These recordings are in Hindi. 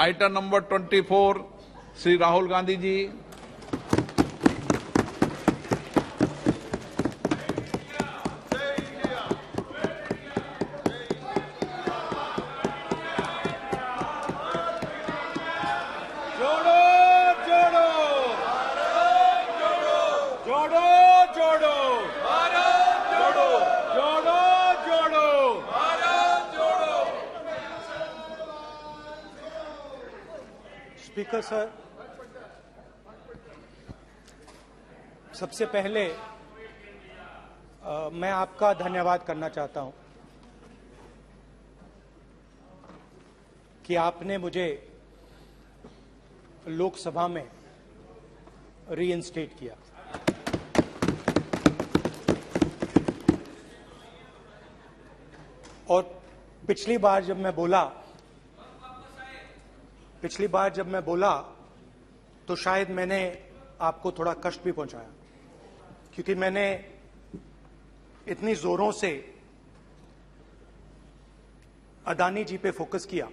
Item number 24 Shri Rahul Gandhi ji. Speaker sir, सबसे पहले मैं आपका धन्यवाद करना चाहता हूं कि आपने मुझे लोकसभा में रीइंस्टेट किया। और पिछली बार जब मैं बोला तो शायद मैंने आपको थोड़ा कष्ट भी पहुंचाया, क्योंकि मैंने इतनी जोरों से अदानी जी पे फोकस किया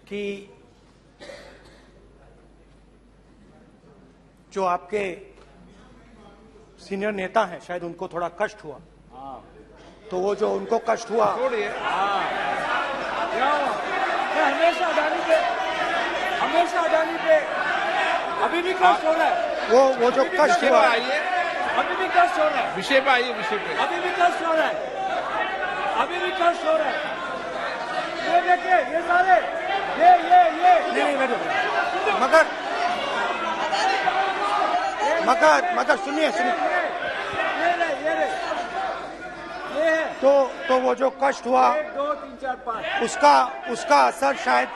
कि जो आपके सीनियर नेता हैं शायद उनको थोड़ा कष्ट हुआ। तो वो जो उनको कष्ट हुआ, हमेशा अडानी पे अभी भी कष्ट हो रहा है। वो जो कष्ट हुआ, अभी भी कष्ट हो रहा है। विषय पे आइए, विषय पे। अभी भी कष्ट हो रहा है। ये देखिए, ये सारे नहीं मगर सुनिए तो वो जो कष्ट हुआ 1 2 3 4 5 उसका असर शायद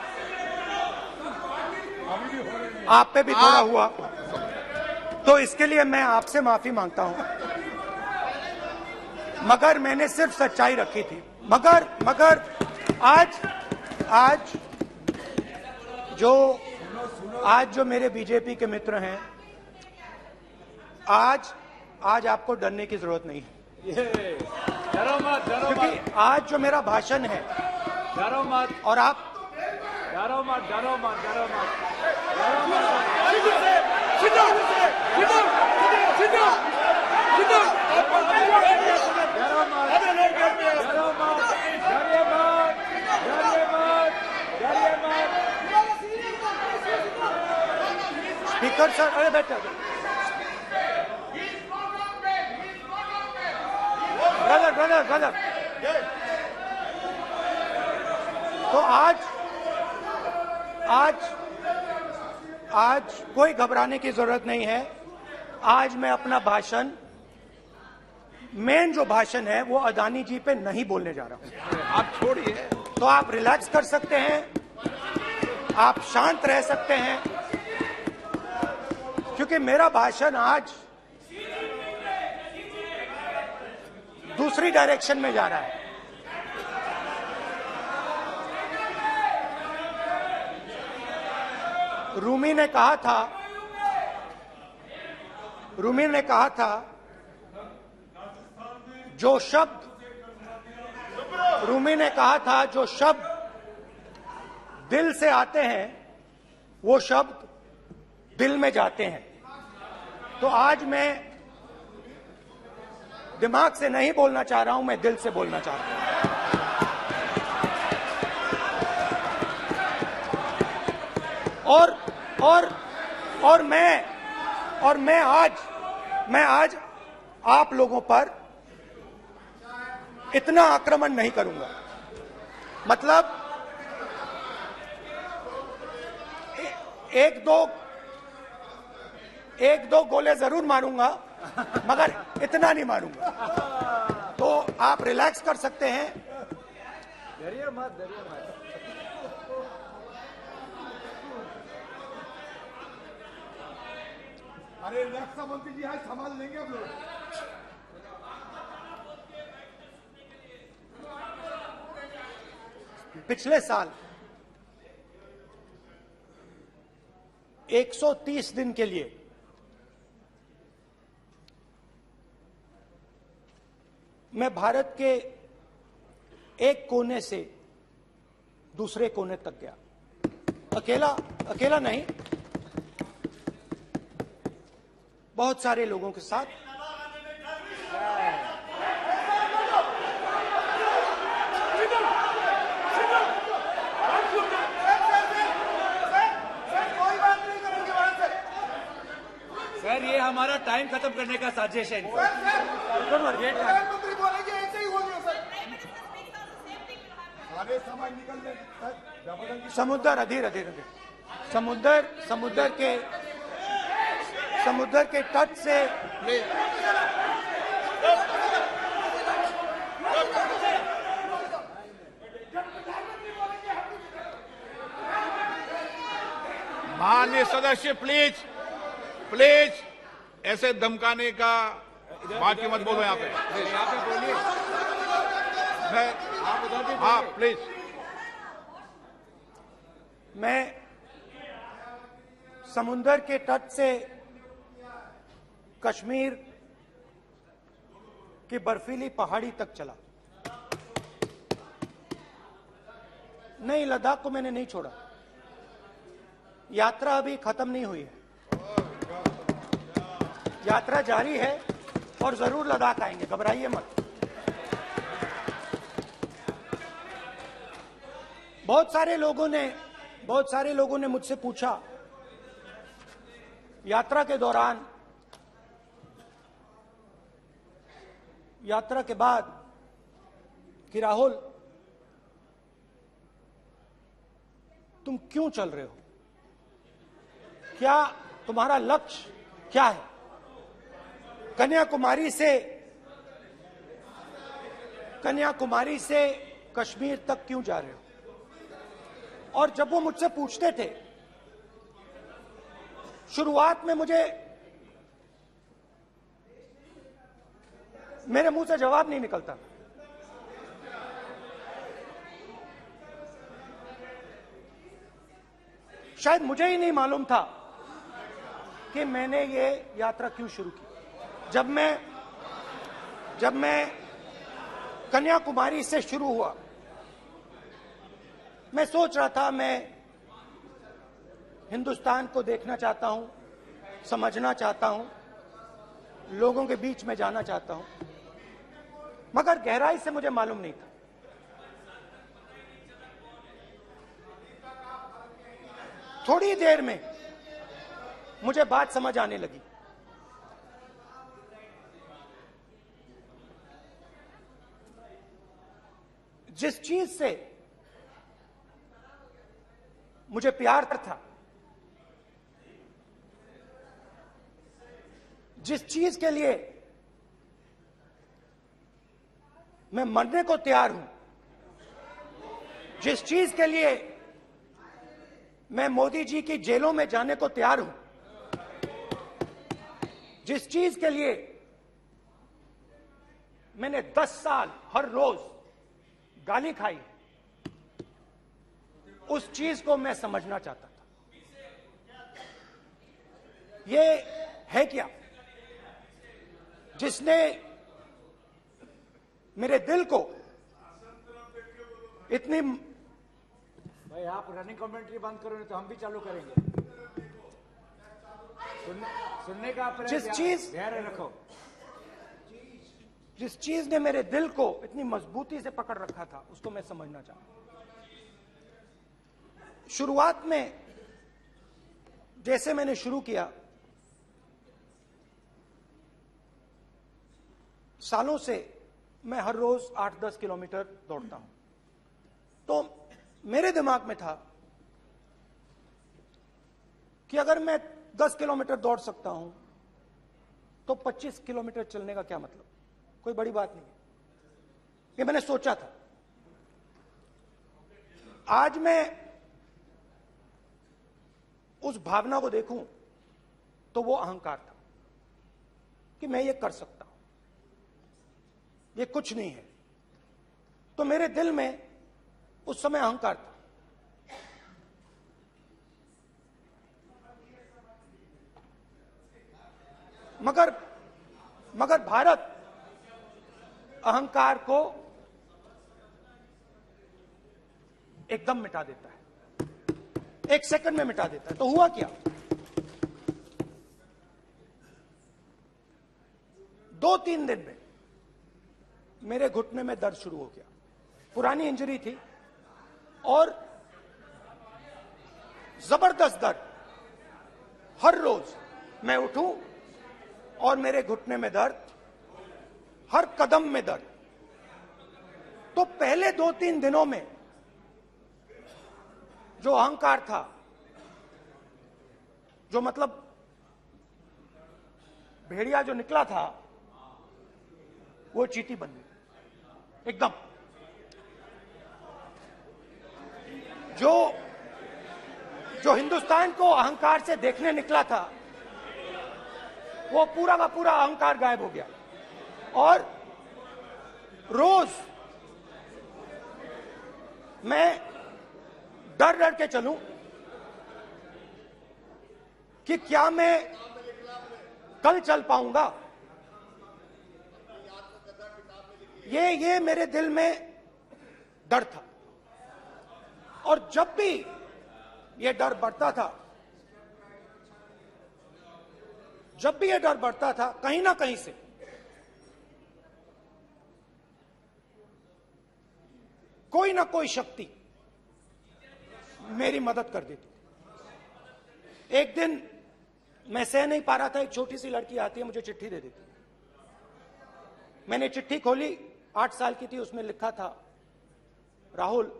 आप पे भी थोड़ा हुआ। तो इसके लिए मैं आपसे माफी मांगता हूं, मगर मैंने सिर्फ सच्चाई रखी थी। मगर आज जो मेरे बीजेपी के मित्र हैं, आज आपको डरने की जरूरत नहीं है, डरो मत। क्योंकि आज जो मेरा भाषण है, डरो मत। और आप डरो मत। स्पीकर सर, अरे बैठे ब्रदर। तो आज कोई घबराने की जरूरत नहीं है। आज मैं अपना भाषण, मेन जो भाषण है वो अदानी जी पे नहीं बोलने जा रहा हूं। आप छोड़िए, तो आप रिलैक्स कर सकते हैं, आप शांत रह सकते हैं, क्योंकि मेरा भाषण आज दूसरी डायरेक्शन में जा रहा है। रूमी ने कहा था जो शब्द दिल से आते हैं वो शब्द दिल में जाते हैं। तो आज मैं दिमाग से नहीं बोलना चाह रहा हूं, मैं दिल से बोलना चाह रहा हूं। और मैं आज आप लोगों पर इतना आक्रमण नहीं करूंगा। मतलब एक दो गोले जरूर मारूंगा, मगर इतना नहीं मारूंगा। तो आप रिलैक्स कर सकते हैं। डरिए मत। अरे रक्षा मंत्री जी आज संभाल लेंगे आप लोग। पिछले साल 130 दिन के लिए मैं भारत के एक कोने से दूसरे कोने तक गया। अकेला नहीं, बहुत सारे लोगों के साथ। सर ये हमारा टाइम खत्म करने का साजिश है। प्रधानमंत्री बोलेंगे ऐसे ही हो गया सर। सारे समाज निकल जाए। समुद्र अधीर समुद्र के तट से माननीय सदस्य प्लीज प्लीज ऐसे धमकाने का बात की मत बोलो यहाँ पे। बोलिए। हाँ प्लीज। मैं समुद्र के तट से कश्मीर की बर्फीली पहाड़ी तक चला। नहीं, लद्दाख को मैंने नहीं छोड़ा। यात्रा अभी खत्म नहीं हुई है, यात्रा जारी है और जरूर लद्दाख आएंगे, घबराइए मत। बहुत सारे लोगों ने मुझसे पूछा यात्रा के दौरान, यात्रा के बाद कि राहुल तुम क्यों चल रहे हो, क्या तुम्हारा लक्ष्य क्या है, कन्याकुमारी से कश्मीर तक क्यों जा रहे हो। और जब वो मुझसे पूछते थे, शुरुआत में मेरे मुंह से जवाब नहीं निकलता। शायद मुझे ही नहीं मालूम था कि मैंने ये यात्रा क्यों शुरू की। जब मैं कन्याकुमारी से शुरू हुआ, मैं सोच रहा था मैं हिंदुस्तान को देखना चाहता हूं, समझना चाहता हूं, लोगों के बीच में जाना चाहता हूं, मगर गहराई से मुझे मालूम नहीं था। थोड़ी देर में मुझे बात समझ आने लगी। जिस चीज से मुझे प्यार था, जिस चीज के लिए मैं मरने को तैयार हूं, जिस चीज के लिए मैं मोदी जी की जेलों में जाने को तैयार हूं, जिस चीज के लिए मैंने 10 साल हर रोज गाली खाई, उस चीज को मैं समझना चाहता था। ये है क्या जिसने मेरे दिल को इतनी। भाई आप रनिंग कमेंट्री बंद करो, नहीं तो हम भी चालू करेंगे। सुनने का अपने धैर्य रखो। जिस चीज ने मेरे दिल को इतनी मजबूती से पकड़ रखा था, उसको मैं समझना चाहता। शुरुआत में जैसे मैंने शुरू किया, सालों से मैं हर रोज 8-10 किलोमीटर दौड़ता हूं, तो मेरे दिमाग में था कि अगर मैं 10 किलोमीटर दौड़ सकता हूं तो 25 किलोमीटर चलने का क्या मतलब, कोई बड़ी बात नहीं है। ये मैंने सोचा था। आज मैं उस भावना को देखूं तो वो अहंकार था कि मैं ये कर सकता हूं, ये कुछ नहीं है। तो मेरे दिल में उस समय अहंकार था। मगर भारत अहंकार को एकदम मिटा देता है, 1 सेकंड में मिटा देता है। तो हुआ क्या, 2-3 दिन में मेरे घुटने में दर्द शुरू हो गया। पुरानी इंजरी थी और जबरदस्त दर्द। हर रोज मैं उठूं और मेरे घुटने में दर्द, हर कदम में दर्द। तो पहले 2-3 दिनों में जो अहंकार था, जो मतलब भेड़िया जो निकला था, वो चींटी बन गई एकदम। जो हिंदुस्तान को अहंकार से देखने निकला था, वो पूरा का पूरा अहंकार गायब हो गया। और रोज मैं डर डर के चलूं कि क्या मैं कल चल पाऊंगा। ये मेरे दिल में डर था। और जब भी ये डर बढ़ता था, कहीं ना कहीं से कोई ना कोई शक्ति मेरी मदद कर देती। एक दिन मैं सह नहीं पा रहा था, एक छोटी सी लड़की आती है, मुझे चिट्ठी दे देती। मैंने चिट्ठी खोली, 8 साल की थी, उसमें लिखा था, Rahul,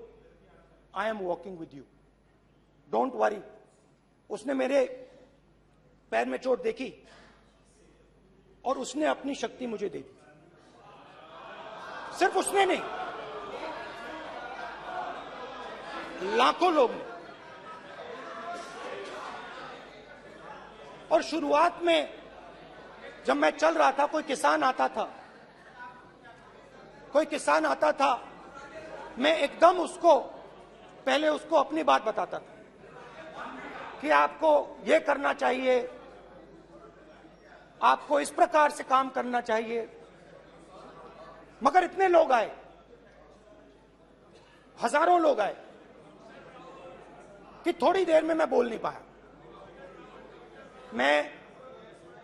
I am walking with you, don't worry. उसने मेरे पैर में चोट देखी और उसने अपनी शक्ति मुझे दे दी। सिर्फ उसने नहीं, लाखों लोग ने। और शुरुआत में जब मैं चल रहा था, कोई किसान आता था, मैं एकदम पहले उसको अपनी बात बताता था कि आपको ये करना चाहिए, आपको इस प्रकार से काम करना चाहिए। मगर इतने लोग आए, हजारों लोग आए, कि थोड़ी देर में मैं बोल नहीं पाया।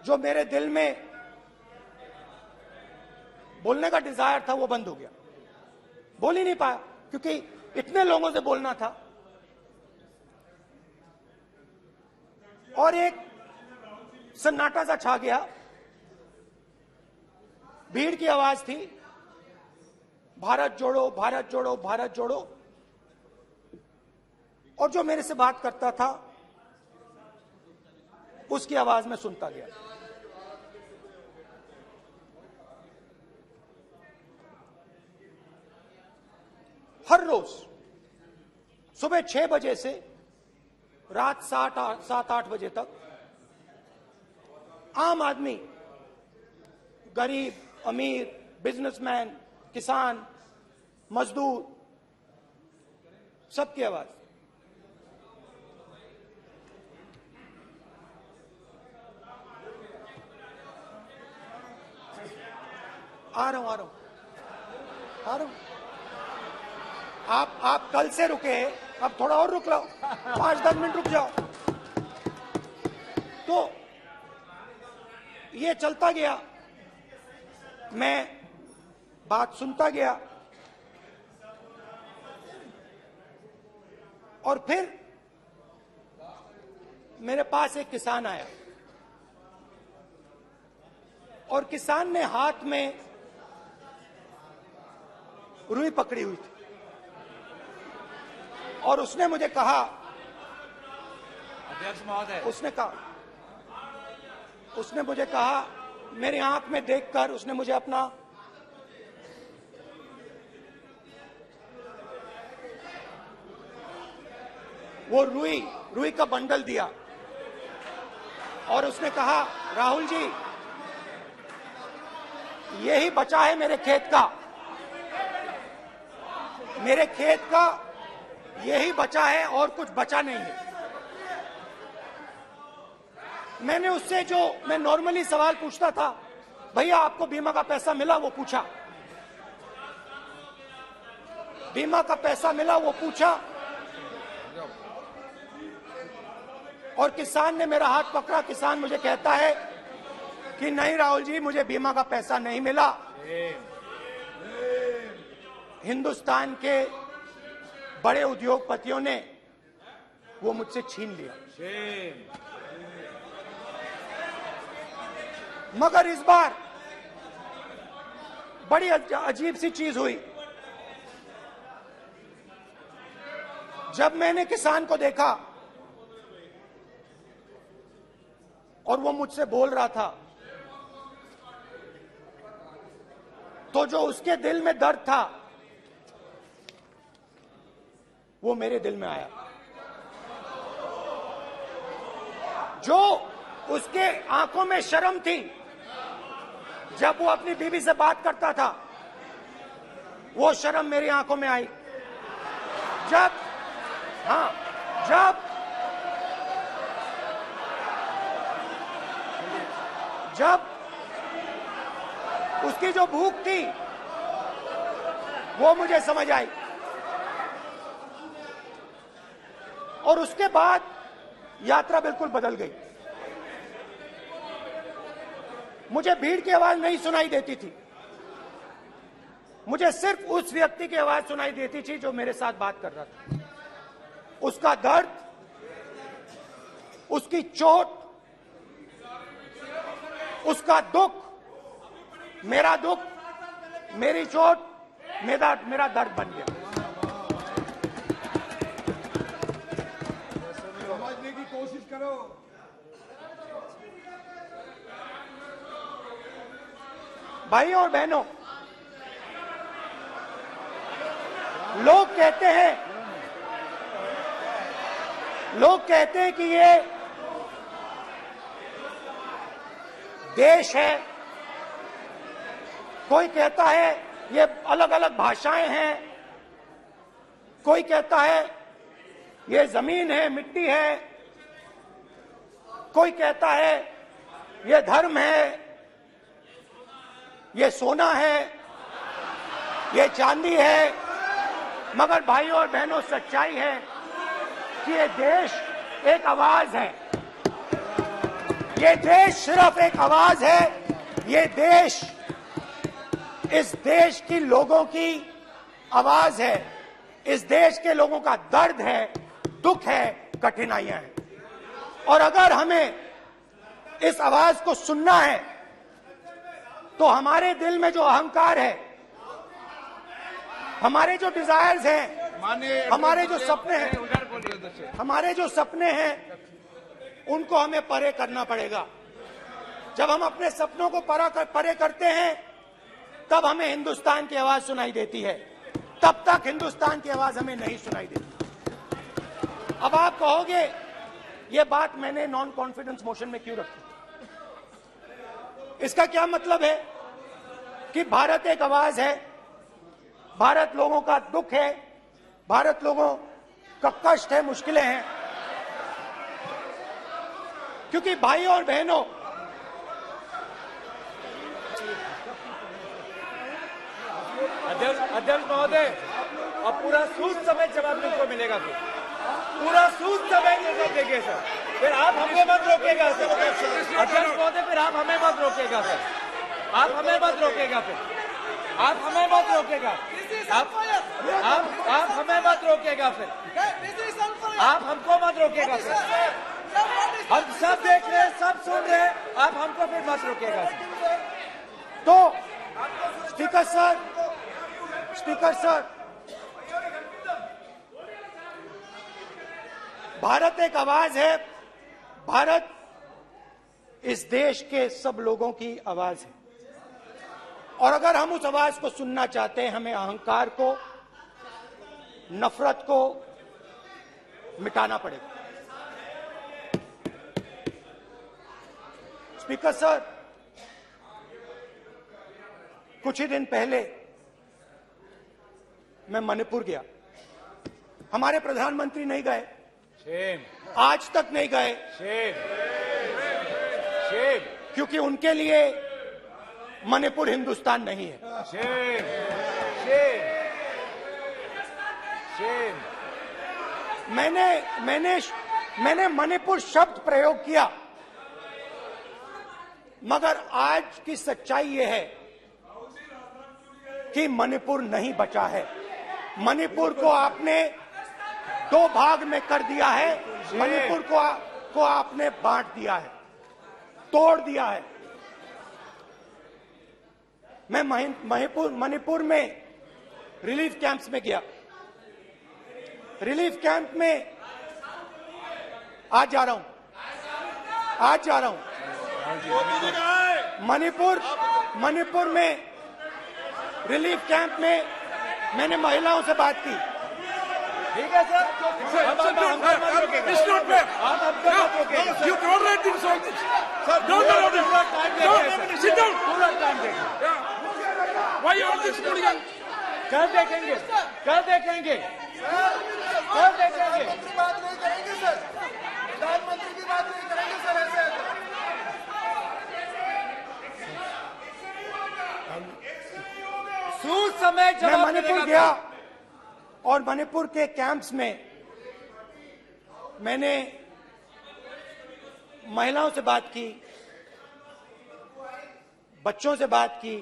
जो मेरे दिल में बोलने का डिजायर था, वो बंद हो गया। बोल ही नहीं पाया, क्योंकि इतने लोगों से बोलना था। और एक सन्नाटा सा छा गया, भीड़ की आवाज थी, भारत जोड़ो, भारत जोड़ो, भारत जोड़ो। और जो मेरे से बात करता था, उसकी आवाज में सुनता गया। हर रोज सुबह 6 बजे से रात 7-8 बजे तक आम आदमी, गरीब, अमीर, बिजनेसमैन, किसान, मजदूर, सबकी आवाज। आ रहा हूं। आप कल से रुके, अब थोड़ा और रुक लो, 5-10 मिनट रुक जाओ। तो ये चलता गया, मैं बात सुनता गया। और फिर मेरे पास एक किसान आया, और किसान ने हाथ में रुई पकड़ी हुई थी, और उसने मुझे कहा, अध्यक्ष महोदय, उसने मुझे कहा, मेरी आंख में देखकर उसने मुझे अपना वो रुई का बंडल दिया, और उसने कहा, राहुल जी, यही बचा है मेरे खेत का, यही बचा है, और कुछ बचा नहीं है। मैंने उससे, जो मैं नॉर्मली सवाल पूछता था, भैया आपको बीमा का पैसा मिला, वो पूछा। बीमा का पैसा मिला, वो पूछा। और किसान ने मेरा हाथ पकड़ा। किसान मुझे कहता है कि नहीं राहुल जी, मुझे बीमा का पैसा नहीं मिला। हिंदुस्तान के बड़े उद्योगपतियों ने वो मुझसे छीन लिया। मगर इस बार बड़ी अजीब सी चीज हुई। जब मैंने किसान को देखा और वो मुझसे बोल रहा था, तो जो उसके दिल में दर्द था वो मेरे दिल में आया। जो उसके आंखों में शर्म थी जब वो अपनी बीवी से बात करता था, वो शर्म मेरी आंखों में आई। जब उसकी जो भूख थी वो मुझे समझ आई। और उसके बाद यात्रा बिल्कुल बदल गई। मुझे भीड़ की आवाज नहीं सुनाई देती थी, मुझे सिर्फ उस व्यक्ति की आवाज सुनाई देती थी जो मेरे साथ बात कर रहा था। उसका दर्द, उसकी चोट, उसका दुख, मेरा दुख, मेरी चोट, मेरा दर्द बन गया। समझने की कोशिश करो। भाइयों और बहनों, लोग कहते हैं कि ये देश है, कोई कहता है ये अलग अलग भाषाएं हैं, कोई कहता है ये जमीन है, मिट्टी है, कोई कहता है ये धर्म है, ये सोना है, ये चांदी है। मगर भाइयों और बहनों, सच्चाई है कि ये देश एक आवाज है। ये देश सिर्फ एक आवाज है। ये देश, इस देश की लोगों की आवाज है। इस देश के लोगों का दर्द है, दुख है, कठिनाइयां हैं। और अगर हमें इस आवाज को सुनना है तो हमारे दिल में जो अहंकार है, हमारे जो डिजायर्स हैं, हमारे जो सपने हैं, उनको हमें परे करना पड़ेगा। जब हम अपने सपनों को परे करते हैं तब हमें हिंदुस्तान की आवाज सुनाई देती है, तब तक हिंदुस्तान की आवाज हमें नहीं सुनाई देती। अब आप कहोगे ये बात मैंने नॉन कॉन्फिडेंस मोशन में क्यों रखी? इसका क्या मतलब है कि भारत एक आवाज है, भारत लोगों का दुख है, भारत लोगों का कष्ट है, मुश्किलें हैं। क्योंकि भाइयों और बहनों, अध्यक्ष महोदय, अब पूरा सूद समेत जवाब तुमको मिलेगा। फिर पूरा सूद समेत जवाब देंगे सर। फिर आप हमें मत रोकेगा सर। अध्यक्ष महोदय, फिर आप हमें मत रोकेगा सर। आप हमें मत रोकेगा। फिर आप हमें मत रोकेगा। आप हमें मत रोकेगा। फिर आप हमको मत रोकेगा सर। हम सब देख रहे हैं, सब सुन रहे हैं, आप हमको फिर मत रोकेगा सर। तो स्पीकर सर, भारत एक आवाज है। भारत इस देश के सब लोगों की आवाज है। और अगर हम उस आवाज को सुनना चाहते हैं, हमें अहंकार को, नफरत को मिटाना पड़ेगा। स्पीकर सर, कुछ ही दिन पहले मैं मणिपुर गया। हमारे प्रधानमंत्री नहीं गए, आज तक नहीं गए, क्योंकि उनके लिए मणिपुर हिंदुस्तान नहीं है। मैंने मणिपुर शब्द प्रयोग किया, मगर आज की सच्चाई यह है कि मणिपुर नहीं बचा है। मणिपुर को आपने दो भाग में कर दिया है। मणिपुर को आपने बांट दिया है, तोड़ दिया है। मैं मणिपुर में रिलीफ कैंप्स में गया। रिलीफ कैंप में आज जा रहा हूं। मणिपुर में रिलीफ कैंप में मैंने महिलाओं से बात की। ठीक है सर, अब आप You tolerate this all this. Sir, don't allow this. Sit down. पूरा टाइम देखें। Why all this hooligan? कल देखेंगे। बात नहीं करेंगे सर, प्रधानमंत्री की बात नहीं करेंगे सर ऐसे। सूद समय मैं जवाब मणिपुर गया और मणिपुर के कैंप्स में मैंने महिलाओं से बात की, बच्चों से बात की,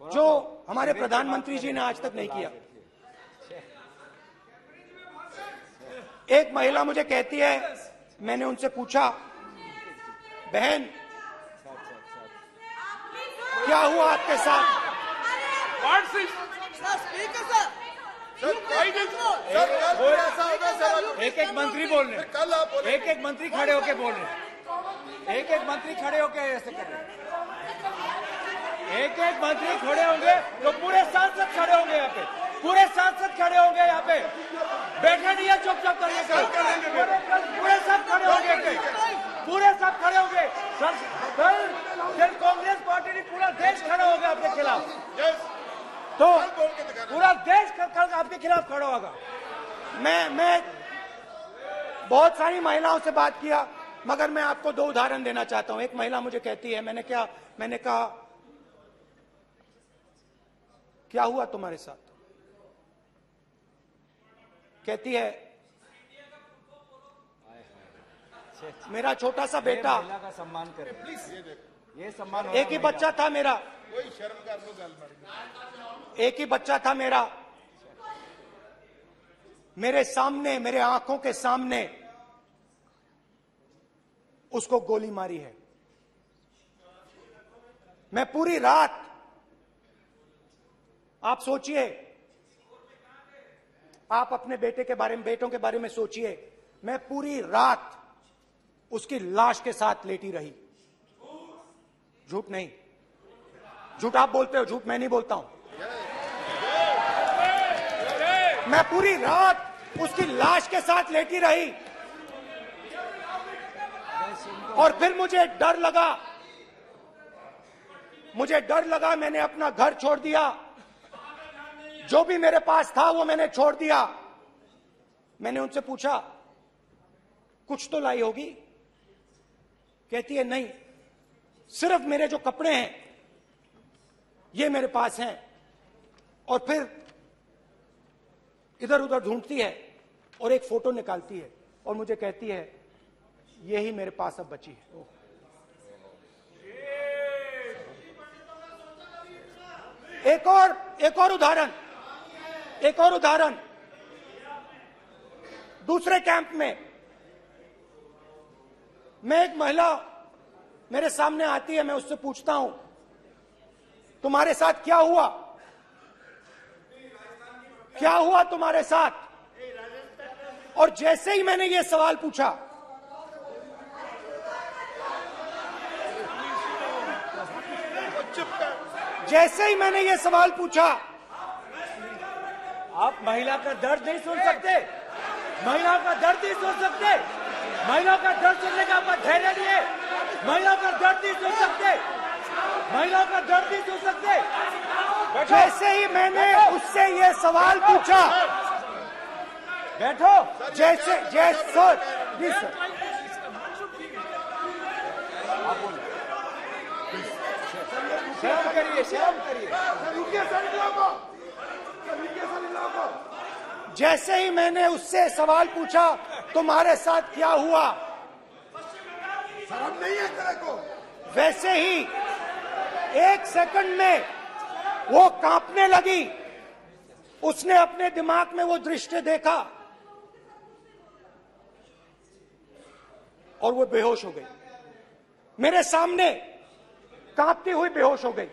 जो हमारे प्रधानमंत्री जी ने आज तक नहीं किया। एक महिला मुझे कहती है, मैंने उनसे पूछा, बहन क्या हुआ आपके साथ? What's this? एक एक मंत्री बोल रहे हैं, कल आप बोले एक एक मंत्री खड़े होके बोल रहे हैं, एक एक मंत्री खड़े होके ऐसे कर रहे हैं, एक एक मंत्री खड़े होंगे तो पूरे सांसद खड़े होंगे यहाँ पे, पूरे सांसद खड़े होंगे यहाँ पे, बैठे नहीं है चुपचाप करने का, पूरे सब खड़े होंगे, पूरे सब खड़े होंगे। कल कांग्रेस पार्टी ने पूरा देश खड़ा होगा आपके खिलाफ, तो पूरा देश कल आपके खिलाफ खड़ा होगा। मैं बहुत सारी महिलाओं से बात किया, मगर मैं आपको दो उदाहरण देना चाहता हूं। एक महिला मुझे कहती है, मैंने कहा क्या हुआ तुम्हारे साथ? कहती है, मेरा छोटा सा बेटा, महिला का सम्मान करें प्लीज, ये सम्मान। एक ही बच्चा था मेरा, कोई शर्म कर लो गल एक ही बच्चा था मेरा, मेरे सामने, मेरे आंखों के सामने उसको गोली मारी है। मैं पूरी रात, आप सोचिए, आप अपने बेटों के बारे में सोचिए, मैं पूरी रात उसकी लाश के साथ लेटी रही। झूठ नहीं, झूठ आप बोलते हो, झूठ मैं नहीं बोलता हूं। मैं पूरी रात उसकी लाश के साथ लेटी रही और फिर मुझे डर लगा, मैंने अपना घर छोड़ दिया, जो भी मेरे पास था वो मैंने छोड़ दिया। मैंने उनसे पूछा, कुछ तो लाई होगी? कहती है, नहीं, सिर्फ मेरे जो कपड़े हैं ये मेरे पास हैं। और फिर इधर उधर ढूंढती है और एक फोटो निकालती है और मुझे कहती है, यही मेरे पास अब बची है। एक और उदाहरण, दूसरे कैंप में मैं, एक महिला मेरे सामने आती है, मैं उससे पूछता हूं, तुम्हारे साथ क्या हुआ? क्या हुआ तुम्हारे साथ? और जैसे ही मैंने ये सवाल पूछा, आप महिला का दर्द नहीं सुन सकते, महिला का दर्द नहीं सुन सकते, महिला का दर्द सुनने का आपका धैर्य नहीं है, महिला का दर्द नहीं सुन सकते, महिला का दर्द नहीं सुन सकते। जैसे ही मैंने उससे ये सवाल पूछा, बैठो, जैसे सर, प्लीज सर, शर्म करिए, जैसे ही मैंने उससे सवाल पूछा तुम्हारे साथ क्या हुआ, शर्म नहीं है तेरे को? वैसे ही 1 सेकंड में वो कांपने लगी। उसने अपने दिमाग में वो दृश्य देखा और वो बेहोश हो गई। मेरे सामने कांपती हुई बेहोश हो गई।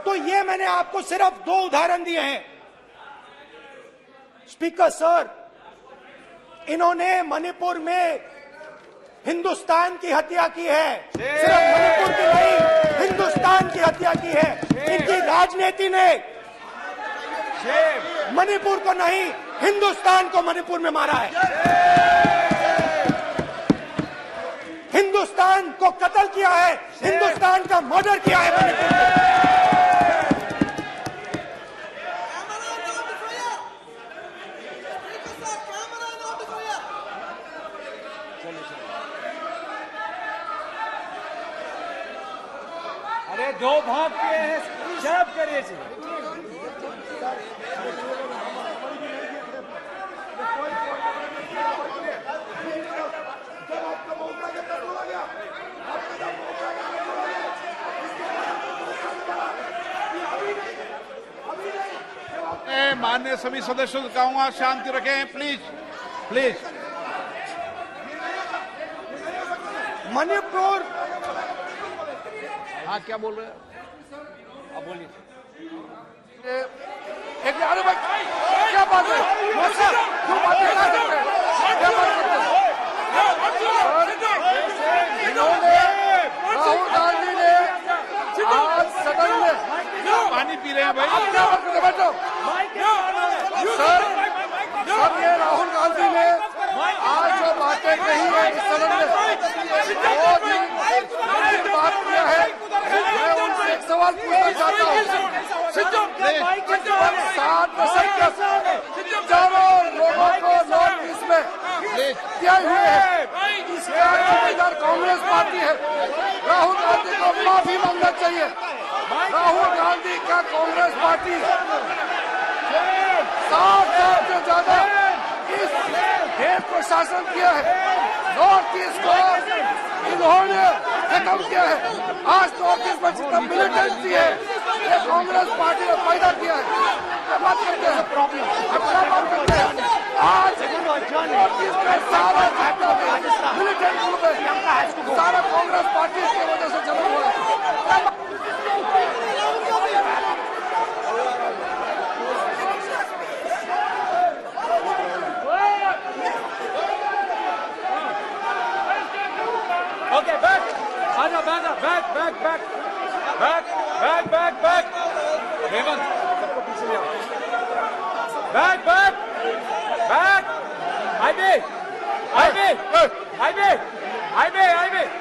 तो ये मैंने आपको सिर्फ 2 उदाहरण दिए हैं। स्पीकर सर, इन्होंने मणिपुर में हिंदुस्तान की हत्या की है। सिर्फ मणिपुर की नहीं, हिंदुस्तान की हत्या की है। इनकी राजनीति ने मणिपुर को नहीं, हिंदुस्तान को मणिपुर में मारा है। हिंदुस्तान को कत्ल किया है, हिंदुस्तान का मर्डर किया है मणिपुर में। अरे 2 भाग किए हैं, शराब करिए जी। माननीय सभी सदस्यों से कहूंगा शांति रखें, प्लीज प्लीज। मणिपुर, हाँ क्या बोल रहे हैं? अब बोलिए। एक अरे भाई क्या बात है? क्यों बात नहीं कर सकते? क्या बात करते हैं? इन्होंने राहुल गांधी ने आज सदन में पानी पी रहे हैं भाई। आप क्या बात करते? बैठो सर। सर ये राहुल गांधी ने आज जो बातें कही है इस सदन में बहुत ही गंभीर बात किया है। मैं उनसे एक सवाल पूछना चाहता हूँ। 7 दशक तक हजारों लोगों को नॉर्थ ईस्ट में किया हुए है, इसका जिम्मेदार कांग्रेस पार्टी है। राहुल गांधी को माफी मांगना चाहिए। राहुल गांधी का कांग्रेस पार्टी 7 साल से ज्यादा इस देश को शासन किया है। नॉर्थ ईस्ट को इन्होंने खत्म किया है। आज नॉर्थ ईस्ट में जितना मिलिटेंसी है ये कांग्रेस पार्टी ने पैदा किया है। क्या बात करते हैं? क्या बात करते हैं? आज नॉर्थ ईस्ट में सारा मिलिटेंट ग्रुप है, सारा कांग्रेस पार्टी की वजह से जन्म हुआ है। Okay, back. Anna, back. Hemant, सबको पीछे ले आओ। Back. Highway.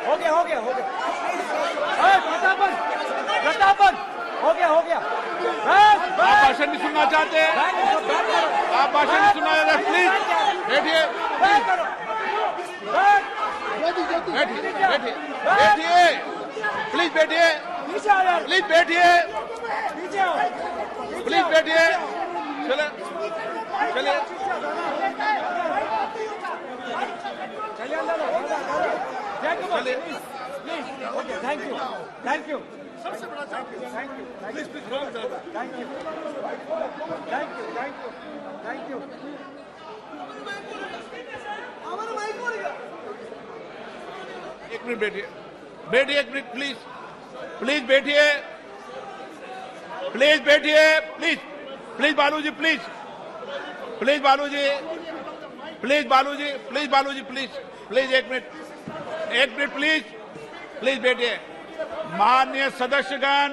हो गया। प्रतापन, हो गया। आप भाषण नहीं सुनना चाहते हैं? आप भाषण नहीं सुनना चाहते? प्लीज बैठिए, प्लीज बैठिए। चलिए। Okay, thank you. सबसे बड़ा प्लीज Thank you. एक मिनट बैठिए 1 मिनट प्लीज बैठिए please Baluji please 1 minute please बैठिए। माननीय सदस्यगण,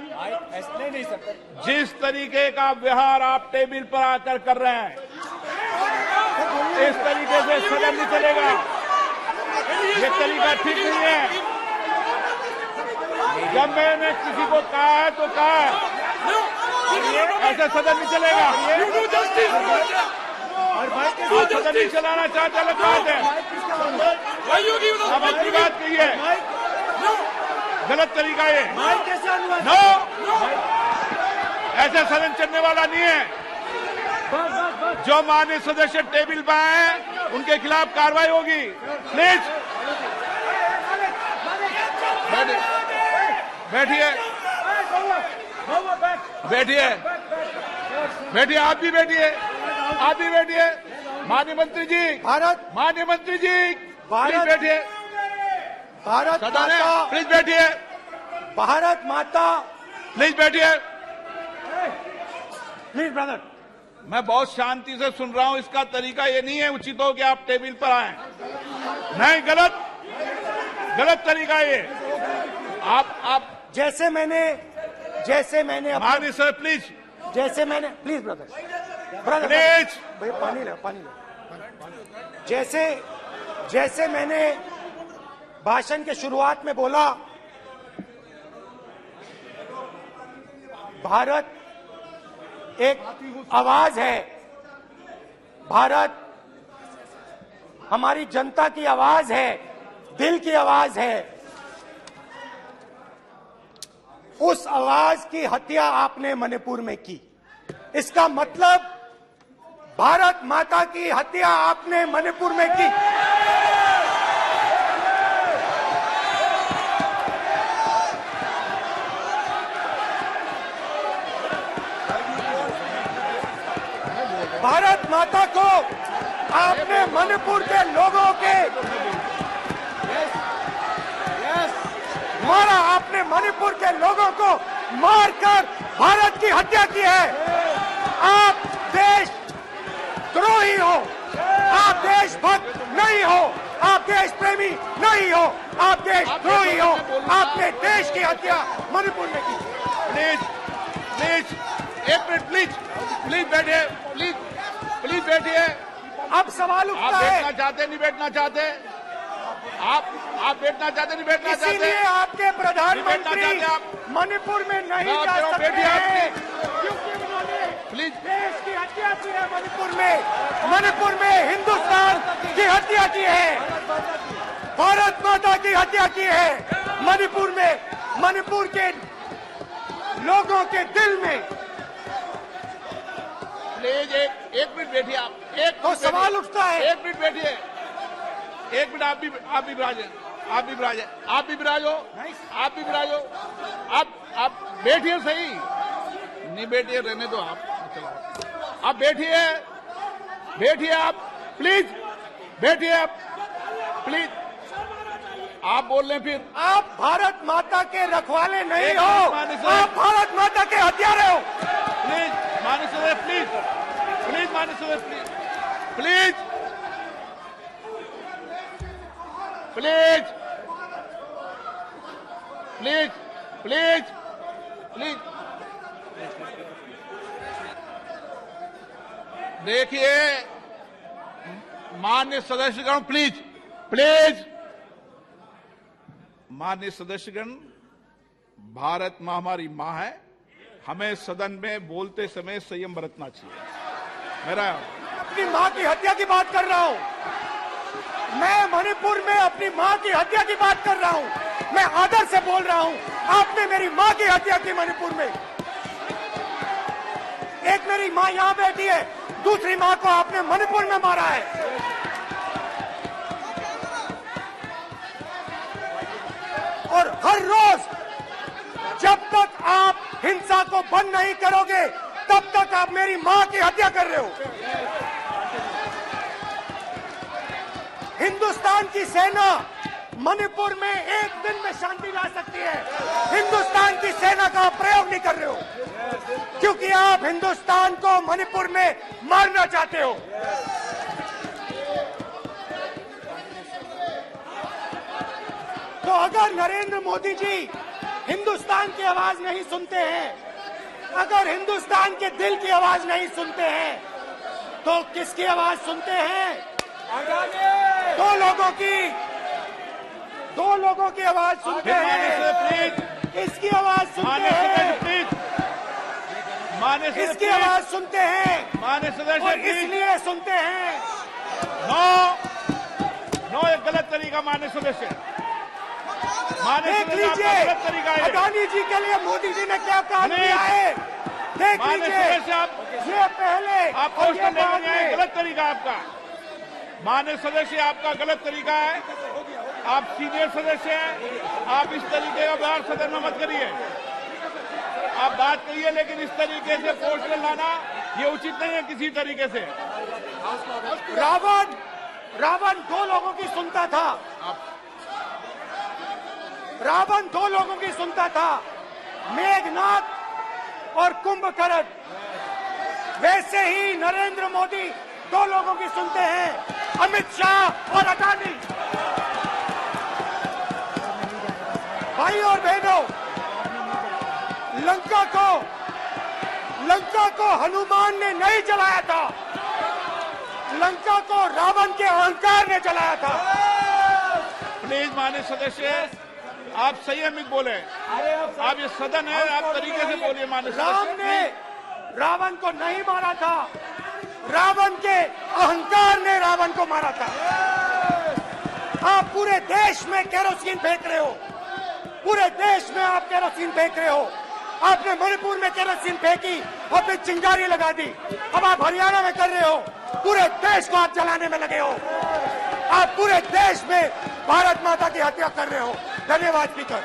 ऐसे नहीं सकते। जिस तरीके का व्यवहार आप टेबल पर आकर कर रहे हैं, इस तरीके से सदन नहीं चलेगा। ये तरीका ठीक नहीं है। जब मैंने किसी को कहा है तो कहा है, ऐसे सदन नहीं चलेगा। आप सदन नहीं चलाना चाहते, अलग बात है। आप अपनी बात कहिए, गलत तरीका ये। नो, ऐसे सदन चलने वाला नहीं है। जो माननीय सदस्य टेबल पर आए उनके खिलाफ कार्रवाई होगी। प्लीज बैठिए, बैठिए, बैठिए, आप भी बैठिए, आप भी बैठिए। माननीय मंत्री जी, माननीय मंत्री जी, प्लीज बैठिए। भारत माता, माता, प्लीज बैठिए, भारत माता, प्लीज बैठिए। Please brother. मैं बहुत शांति से सुन रहा हूं, इसका तरीका ये नहीं है उचित हो कि आप टेबल पर आए। नहीं, गलत, गलत तरीका ये। आप जैसे मैंने माननीय सर प्लीज, जैसे मैंने, प्लीज ब्रदर, प्लीज, भैया पानी लो, पानी लो। जैसे मैंने भाषण के शुरुआत में बोला, भारत एक आवाज है, भारत हमारी जनता की आवाज है, दिल की आवाज है। उस आवाज की हत्या आपने मणिपुर में की। इसका मतलब भारत माता की हत्या आपने मणिपुर में की। भारत माता को आपने मणिपुर के लोगों के मारा, आपने मणिपुर के लोगों को मारकर भारत की हत्या की है। आप देश द्रोही हो, आप देशभक्त नहीं हो, आप देश प्रेमी नहीं हो, आप देशद्रोही हो। आपने देश की हत्या मणिपुर में की। प्लीज, प्लीज, एक मिनट, प्लीज, प्लीज बैठिए, प्लीज, प्लीज बैठिए। अब सवाल आप उठता है, बैठना चाहते नहीं बैठना चाहते, आप बैठना चाहते नहीं बैठना चाहते, इसीलिए आपके बैठना प्रधानमंत्री चाहते आप। मणिपुर में नहीं मैं जा आप सकते बैठिए, आप हैं, क्योंकि उन्होंने प्लीज, देश की हत्या की है। मणिपुर में हिंदुस्तान की हत्या की है, भारत माता की हत्या की है। मणिपुर में, मणिपुर के लोगों के दिल में। प्लीज एक मिनट बैठिए आप, एक तो मिनट सवाल बैठिए, उठता है, एक मिनट बैठिए, एक मिनट। आप भी विराजे, आप भी विराजे, आप भी विराजो, आप भी विराजो। आप बैठिए सही, नहीं बैठिए रहने दो आप, चलो आप बैठिए, बैठिए आप, प्लीज बैठिए आप, प्लीज। आप बोल रहे हैं फिर, आप भारत माता के रखवाले नहीं एक हो, मिनट माननीय सर। आप भारत माता के हत्यारे हो। प्लीज माननीय सदस्य, प्लीज, प्लीज माननीय सदस्य, please, please, please, please, please. देखिए माननीय सदस्यगण, प्लीज, प्लीज, माननीय सदस्यगण, भारत मां हमारी मां है, हमें सदन में बोलते समय संयम बरतना चाहिए। मेरा अपनी मां की हत्या की बात कर रहा हूं, मैं मणिपुर में अपनी मां की हत्या की बात कर रहा हूं, मैं आदर से बोल रहा हूं। आपने मेरी मां की हत्या की मणिपुर में। एक मेरी मां यहां बैठी है, दूसरी मां को आपने मणिपुर में मारा है। और हर रोज जब तक आप हिंसा को बंद नहीं करोगे, तब तक आप मेरी मां की हत्या कर रहे हो। हिंदुस्तान की सेना मणिपुर में एक दिन में शांति ला सकती है। हिंदुस्तान की सेना का आप प्रयोग नहीं कर रहे हो, क्योंकि आप हिंदुस्तान को मणिपुर में मारना चाहते हो। तो अगर नरेंद्र मोदी जी हिंदुस्तान की आवाज नहीं सुनते हैं, अगर हिंदुस्तान के दिल की आवाज नहीं सुनते हैं, तो किसकी आवाज सुनते हैं? दो लोगों की आवाज सुनते हैं। इसकी आवाज सुनते हैं, इसकी आवाज सुनते हैं, माननीय सदस्य, और इसलिए सुनते हैं। नो, ये गलत तरीका माननीय सदस्य, माननीय देख सदस्य, आपका लीजिए गलत तरीका है। अडानी जी के लिए मोदी जी ने क्या काम किया है। देख माननीय लीजिए, सदस्य आप ये पहले आप और ये क्वेश्चन बाद लेने आए, में। गलत तरीका आपका। माननीय सदस्य आपका गलत तरीका है, आप सीनियर सदस्य हैं, आप इस तरीके का व्यवहार सदन में मत करिए। आप बात करिए, लेकिन इस तरीके से पोस्टर लाना ये उचित नहीं है किसी तरीके से। रावण दो लोगों की सुनता था, रावण दो लोगों की सुनता था, मेघनाथ और कुंभकर्ण। वैसे ही नरेंद्र मोदी दो लोगों की सुनते हैं, अमित शाह और अडानी। भाई और बहनों, लंका को हनुमान ने नहीं जलाया था, लंका को रावण के अहंकार ने जलाया था। प्लीज माननीय सदस्य आप संयमित बोले। आप ये सदन है, आप तरीके से बोलिए। माननीय राम सदस्य ने रावण को नहीं मारा था, रावण के अहंकार ने रावण को मारा था। आप पूरे देश में केरोसिन फेंक रहे हो, पूरे देश में आप केरोसिन फेंक रहे हो। आपने मणिपुर में केरोसिन फेंकी और फिर चिंगारी लगा दी। अब आप हरियाणा में कर रहे हो, पूरे देश को आप जलाने में लगे हो। आप पूरे देश में भारत माता की हत्या कर रहे हो। धन्यवाद स्पीकर।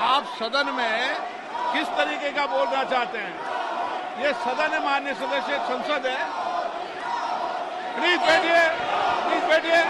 आप सदन में किस तरीके का बोलना चाहते हैं? ये सदन है माननीय सदस्य, संसद है। प्लीज बैठिए, प्लीज बैठिए।